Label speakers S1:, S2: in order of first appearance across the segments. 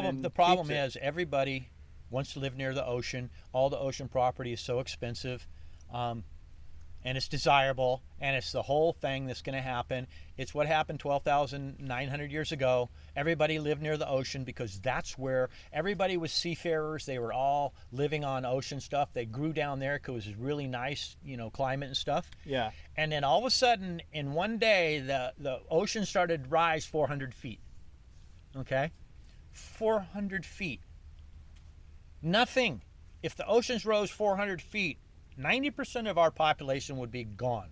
S1: The problem is everybody wants to live near the ocean. All the ocean property is so expensive, and it's desirable, and it's the whole thing that's going to happen. It's what happened 12,900 years ago. Everybody lived near the ocean because that's where everybody was seafarers. They were all living on ocean stuff. They grew down there because it was really nice, climate and stuff.
S2: Yeah.
S1: And then all of a sudden, in one day, the ocean started to rise 400 feet. Okay? 400 feet. Nothing. If the oceans rose 400 feet, 90% of our population would be gone.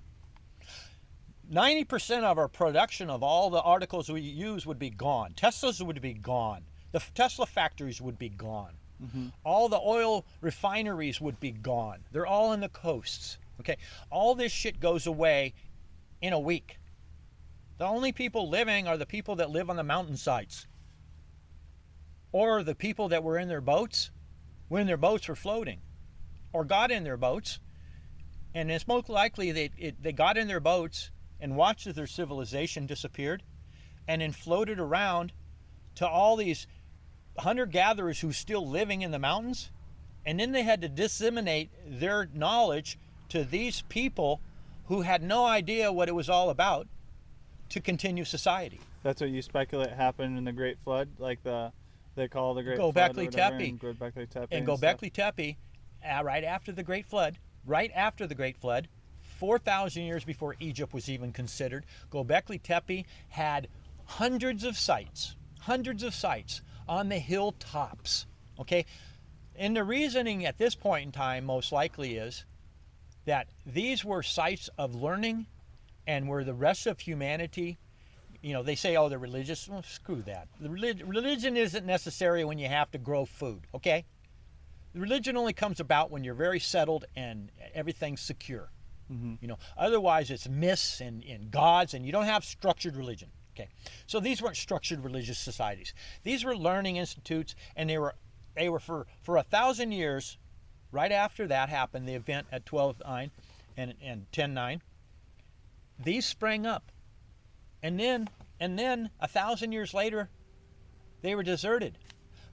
S1: 90% of our production of all the articles we use would be gone. Teslas would be gone. The Tesla factories would be gone.
S2: Mm-hmm.
S1: All the oil refineries would be gone. They're all in the coasts. Okay, all this shit goes away in a week. The only people living are the people that live on the mountainsides, or the people that were in their boats when their boats were floating, or got in their boats, and it's most likely they got in their boats and watched as their civilization disappeared, and then floated around to all these hunter-gatherers who's still living in the mountains, and then they had to disseminate their knowledge to these people who had no idea what it was all about to continue society.
S2: That's what you speculate happened in the Great Flood, like they call the Great
S1: Gobekli
S2: Flood.
S1: Tepe.
S2: Gobekli Tepe.
S1: And Gobekli Tepe, right after the Great Flood, 4,000 years before Egypt was even considered, Gobekli Tepe had hundreds of sites on the hilltops. Okay? And the reasoning at this point in time most likely is that these were sites of learning, and where the rest of humanity, they say, oh, they're religious. Well, screw that. Religion isn't necessary when you have to grow food, okay? Religion only comes about when you're very settled and everything's secure.
S2: Mm-hmm.
S1: Otherwise it's myths and gods, and you don't have structured religion. Okay, so these weren't structured religious societies. These were learning institutes, and they were for 1,000 years. Right after that happened, the event at 12.9 and 10.9, these sprang up, and then 1,000 years later, they were deserted.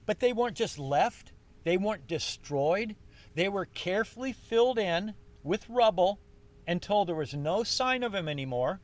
S1: But they weren't just left. They weren't destroyed. They were carefully filled in with rubble until there was no sign of them anymore.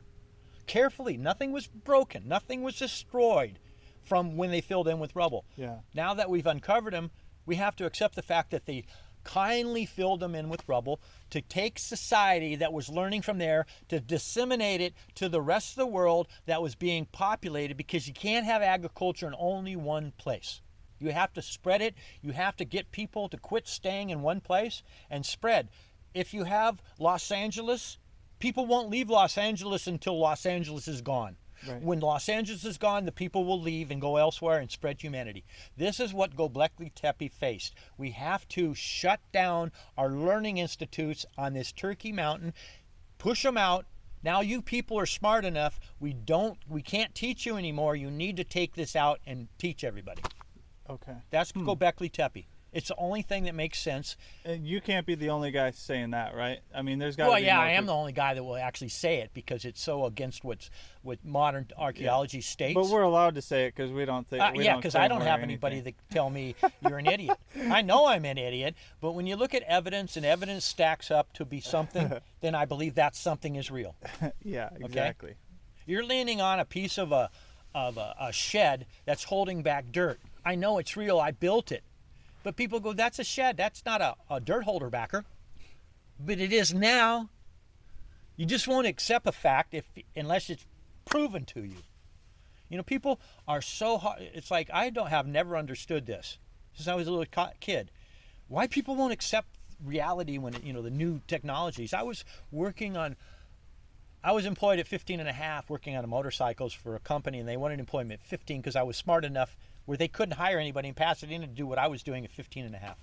S1: Carefully, nothing was broken, nothing was destroyed from when they filled in with rubble.
S2: Yeah.
S1: Now that we've uncovered them, we have to accept the fact that they kindly filled them in with rubble to take society that was learning from there, to disseminate it to the rest of the world that was being populated, because you can't have agriculture in only one place. You have to spread it. You have to get people to quit staying in one place and spread. If you have Los Angeles, people won't leave Los Angeles until Los Angeles is gone.
S2: Right.
S1: When Los Angeles is gone, the people will leave and go elsewhere and spread humanity. This is what Gobekli Tepe faced. We have to shut down our learning institutes on this Turkey mountain, push them out. Now you people are smart enough. We can't teach you anymore. You need to take this out and teach everybody.
S2: Okay.
S1: That's Gobekli Tepe. It's the only thing that makes sense.
S2: And you can't be the only guy saying that, right? I mean, there's got to be.
S1: Well, yeah,
S2: more
S1: I am
S2: people.
S1: the only guy that will actually say it, because it's so against what modern archaeology states.
S2: But we're allowed to say it because we don't think.
S1: Yeah, because I don't have anybody that tell me you're an idiot. I know I'm an idiot, but when you look at evidence and evidence stacks up to be something, then I believe that something is real.
S2: Yeah, exactly.
S1: Okay? You're leaning on a piece of a shed that's holding back dirt. I know it's real. I built it. But people go, that's a shed. That's not a dirt holder backer. But it is now. You just won't accept a fact unless it's proven to you. People are so hard. It's like have never understood this since I was a little kid. Why people won't accept reality when the new technologies. I was employed at 15 and a half working on motorcycles for a company, and they wanted employment at 15 because I was smart enough where they couldn't hire anybody in Pasadena to do what I was doing at 15 and a half.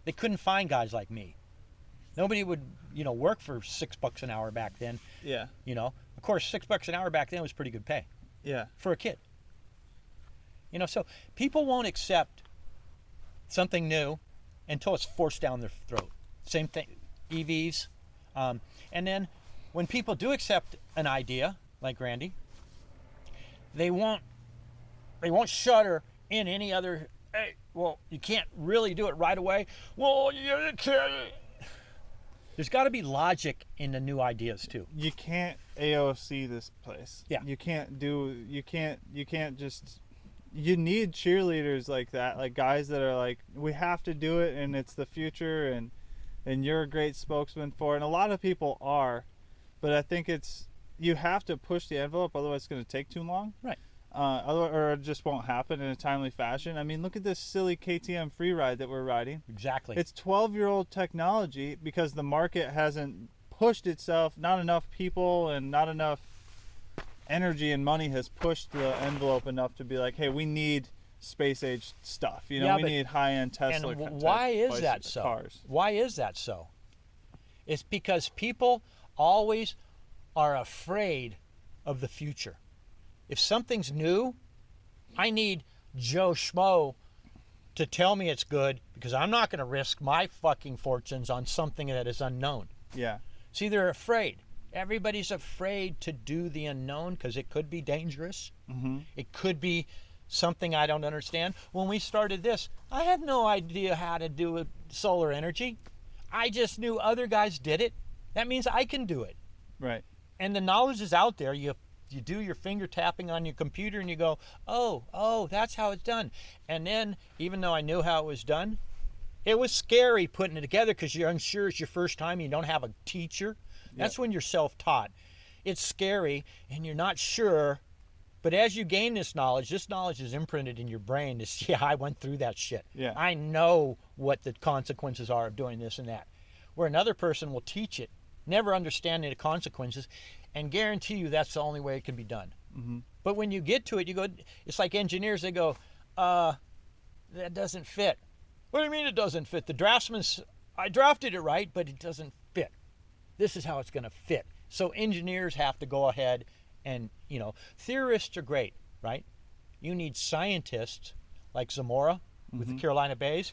S1: They couldn't find guys like me. Nobody would, work for $6 an hour back then.
S2: Yeah.
S1: Of course, $6 an hour back then was pretty good pay.
S2: Yeah.
S1: For a kid. So people won't accept something new until it's forced down their throat. Same thing, EVs. And then when people do accept an idea, like Randy, they won't shudder in any other, hey, well, you can't really do it right away. Well, you can't. There's got to be logic in the new ideas too.
S2: You can't AOC this place.
S1: Yeah.
S2: You can't just, you need cheerleaders like that, like guys that are like, we have to do it and it's the future and you're a great spokesman for it. And a lot of people are, but I think you have to push the envelope, otherwise it's going to take too long.
S1: Right.
S2: Or it just won't happen in a timely fashion. I mean, look at this silly KTM free ride that we're riding.
S1: Exactly.
S2: It's 12-year-old technology because the market hasn't pushed itself. Not enough people and not enough energy and money has pushed the envelope enough to be like, hey, we need space age stuff. You know,
S1: Yeah,
S2: we need high-end Tesla.
S1: And why is that so?
S2: Cars.
S1: Why is that so? It's because people always are afraid of the future. If something's new, I need Joe Schmo to tell me it's good, because I'm not going to risk my fucking fortunes on something that is unknown.
S2: Yeah.
S1: See, they're afraid. Everybody's afraid to do the unknown because it could be dangerous.
S2: Mm-hmm.
S1: It could be something I don't understand. When we started this, I had no idea how to do solar energy. I just knew other guys did it. That means I can do it.
S2: Right.
S1: And the knowledge is out there. You do your finger tapping on your computer and you go, oh, that's how it's done. And then, even though I knew how it was done, it was scary putting it together because you're unsure. It's your first time. You don't have a teacher. That's when you're self-taught. It's scary and you're not sure. But as you gain this knowledge is imprinted in your brain to see, I went through that shit.
S2: Yeah.
S1: I know what the consequences are of doing this and that. Where another person will teach it, never understanding the consequences, and guarantee you that's the only way it can be done.
S2: Mm-hmm.
S1: But when you get to it, you go, it's like engineers, they go, that doesn't fit. What do you mean it doesn't fit? The draftsman, I drafted it right, but it doesn't fit. This is how it's going to fit. So engineers have to go ahead and, theorists are great, right? You need scientists like Zamora with the Carolina Bays.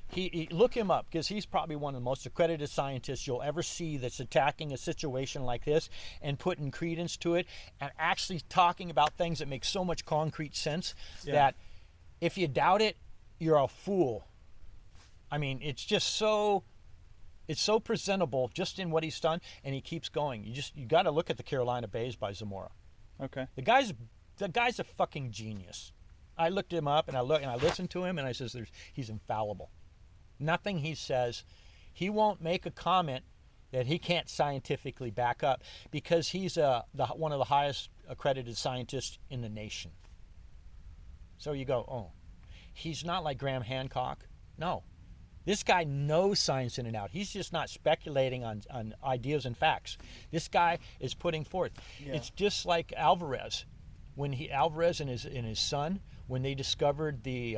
S1: He look him up, because he's probably one of the most accredited scientists you'll ever see that's attacking a situation like this and putting credence to it and actually talking about things that make so much concrete sense that if you doubt it, you're a fool. I mean, it's so presentable just in what he's done, and he keeps going. You got to look at the Carolina Bays by Zamora.
S2: Okay.
S1: The guy's a fucking genius. I looked him up and I listened to him and I says he's infallible. Nothing he says, he won't make a comment that he can't scientifically back up, because he's one of the highest accredited scientists in the nation. So you go, oh, he's not like Graham Hancock. No. This guy knows science in and out. He's just not speculating on ideas and facts. This guy is putting forth. Yeah. It's just like Alvarez. Alvarez and his son, when they discovered the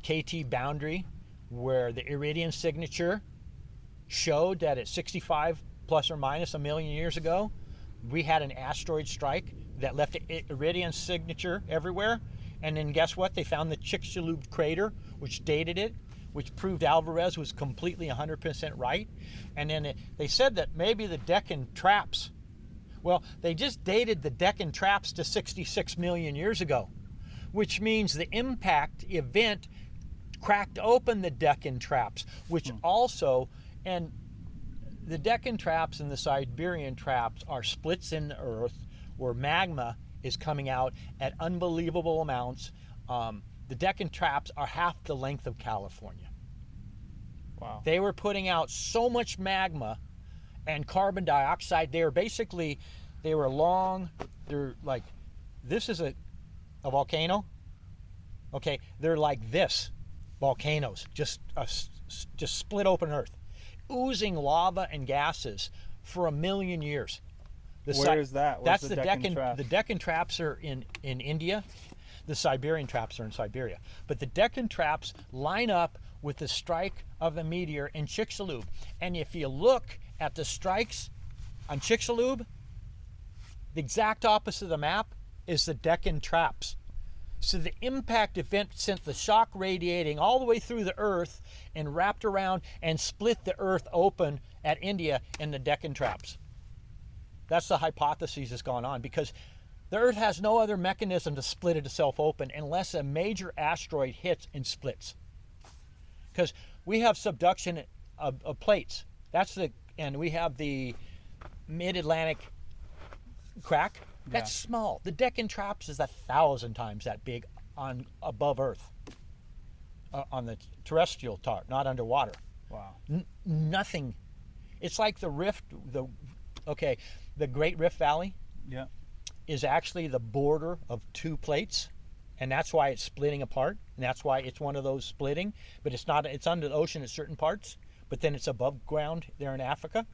S1: KT boundary, where the iridium signature showed that at 65 plus or minus a million years ago, we had an asteroid strike that left an iridium signature everywhere. And then guess what? They found the Chicxulub Crater, which dated it, which proved Alvarez was completely 100% right. And then they said that maybe the Deccan Traps, well, they just dated the Deccan Traps to 66 million years ago, which means the impact event cracked open the Deccan Traps, which also, and the Deccan Traps and the Siberian Traps are splits in the earth where magma is coming out at unbelievable amounts. The Deccan Traps are half the length of California.
S2: Wow.
S1: They were putting out so much magma and carbon dioxide. They were long. They're like, this is a volcano. Okay, they're like this. Volcanoes, just split open earth, oozing lava and gases for 1 million years.
S2: Where is that?
S1: That's the Deccan Traps. The Deccan Traps are in India. The Siberian Traps are in Siberia. But the Deccan Traps line up with the strike of the meteor in Chicxulub. And if you look at the strikes on Chicxulub, the exact opposite of the map is the Deccan Traps. So the impact event sent the shock radiating all the way through the earth and wrapped around and split the earth open at India in the Deccan Traps. That's the hypothesis that's gone on, because The Earth has no other mechanism to split itself open unless a major asteroid hits and splits. Because we have subduction of plates. And we have the mid-Atlantic crack. That's small. The Deccan Traps is 1,000 times that big above Earth, on the terrestrial part, not underwater.
S2: Wow.
S1: Nothing. It's like the rift. The Great Rift Valley.
S2: Yeah.
S1: Is actually the border of two plates, and that's why it's splitting apart, and that's why it's one of those splitting. But it's not. It's under the ocean at certain parts, but then it's above ground there in Africa.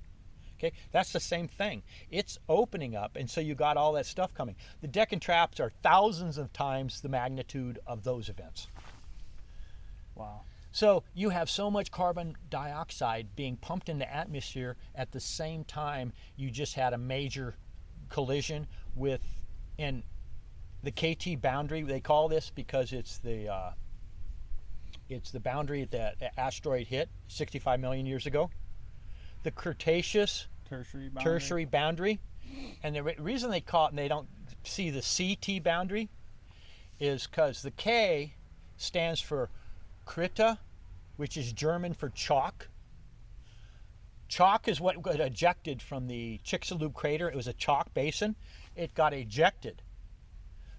S1: Okay, that's the same thing. It's opening up, and so you got all that stuff coming. The Deccan Traps are thousands of times the magnitude of those events.
S2: Wow.
S1: So you have so much carbon dioxide being pumped in the atmosphere at the same time you just had a major collision in the KT boundary. They call this because it's the boundary that the asteroid hit 65 million years ago. The Cretaceous tertiary boundary. And the reason they call it, and they don't see the CT boundary, is because the K stands for Krita, which is German for chalk. Chalk is what got ejected from the Chicxulub Crater. It was a chalk basin. It got ejected.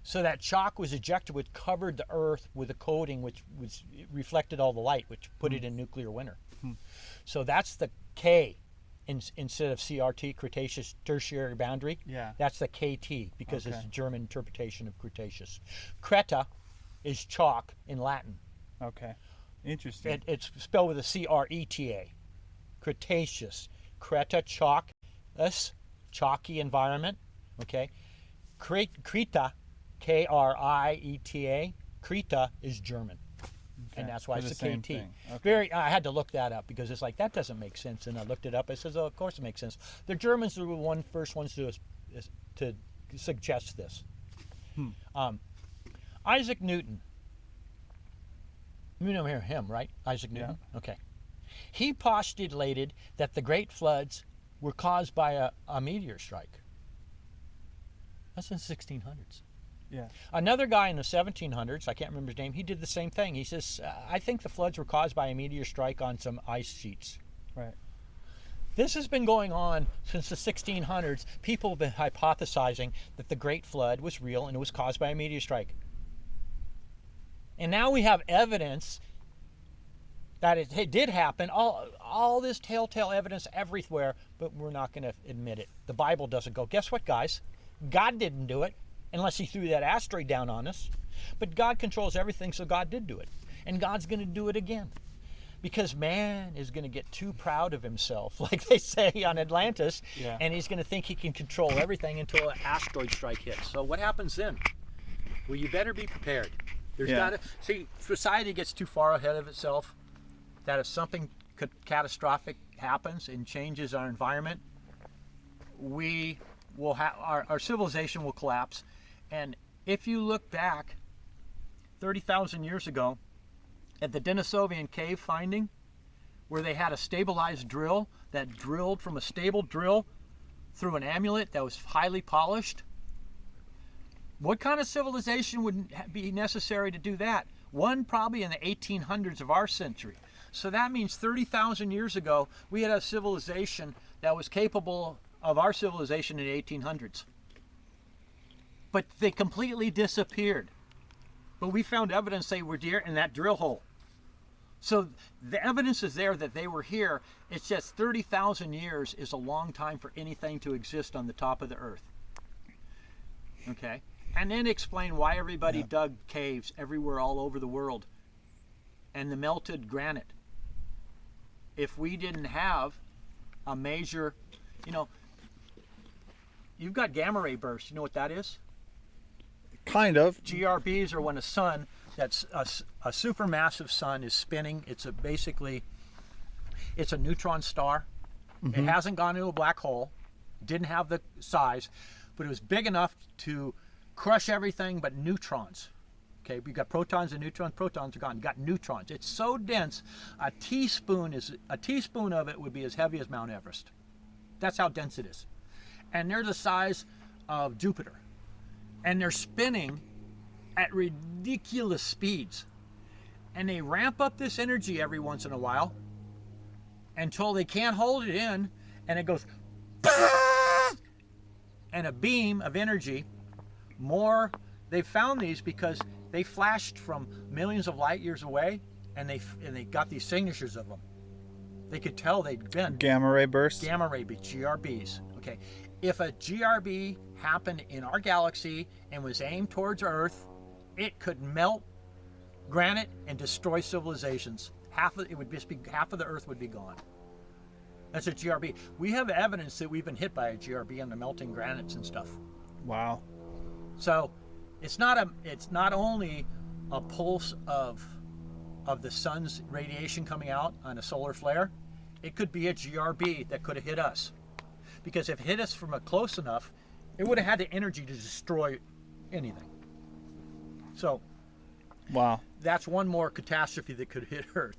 S1: So that chalk was ejected, which covered the Earth with a coating which reflected all the light, which put it in nuclear winter. So that's the K instead of CRT, Cretaceous Tertiary Boundary.
S2: Yeah.
S1: That's the KT because it's a German interpretation of Cretaceous. Creta is chalk in Latin.
S2: Okay. Interesting.
S1: It's spelled with a CRETA. Cretaceous. Creta, chalk, chalky environment. Okay. Krita, Krieta. Krita is German. Okay. And that's why it's the KT. Okay. I had to look that up because it's like, that doesn't make sense. And I looked it up. I says, oh, of course it makes sense. The Germans were the first ones to suggest this. Isaac Newton. You know him, right? Isaac Newton? Yeah. Okay. He postulated that the Great Floods were caused by a meteor strike. That's in the 1600s.
S2: Yeah.
S1: Another guy in the 1700s, I can't remember his name, he did the same thing. He says, I think the floods were caused by a meteor strike on some ice sheets.
S2: Right.
S1: This has been going on since the 1600s. People have been hypothesizing that the Great Flood was real and it was caused by a meteor strike. And now we have evidence that it did happen. All this telltale evidence everywhere, but we're not going to admit it. The Bible doesn't go. Guess what, guys? God didn't do it unless he threw that asteroid down on us. But God controls everything, so God did do it. And God's going to do it again. Because man is going to get too proud of himself, like they say on Atlantis, and he's going to think he can control everything until an asteroid strike hits. So what happens then? Well, you better be prepared. There's gotta see, society gets too far ahead of itself that if something catastrophic happens and changes our environment, we will have our civilization will collapse. And if you look back 30,000 years ago at the Denisovan cave finding, where they had a stabilized drill that drilled from a stable drill through an amulet that was highly polished, what kind of civilization would be necessary to do that? One probably in the 1800s of our century. So that means 30,000 years ago, we had a civilization that was capable of our civilization in the 1800s. But they completely disappeared. But we found evidence they were in that drill hole. So the evidence is there that they were here. It's just 30,000 years is a long time for anything to exist on the top of the earth. Okay? And then explain why everybody dug caves everywhere all over the world and the melted granite. If we didn't have a major, you've got gamma ray bursts. You know what that is?
S2: Kind of.
S1: GRBs are when a sun that's a supermassive sun is spinning. It's a neutron star. It hasn't gone into a black hole. Didn't have the size, but it was big enough to crush everything but neutrons. Okay, we got protons and neutrons. Protons are gone. You got neutrons. It's so dense. A teaspoon of it would be as heavy as Mount Everest. That's how dense it is. And they're the size of Jupiter. and they're spinning at ridiculous speeds. And they ramp up this energy every once in a while until they can't hold it in, and it goes, and a beam of energy. They found these because they flashed from millions of light years away, and they got these signatures of them. They could tell they'd been
S2: Gamma ray bursts.
S1: gamma ray, GRBs. Okay, if a GRB happened in our galaxy and was aimed towards Earth, it could melt granite and destroy civilizations. Half of the Earth would be gone. That's a GRB. We have evidence that we've been hit by a GRB on the melting granites and stuff.
S2: Wow.
S1: So it's not only a pulse of the sun's radiation coming out on a solar flare. It could be a GRB that could have hit us. Because if it hit us from a close enough, it would have had the energy to destroy anything. So
S2: Wow.
S1: that's one more catastrophe that could hit Earth.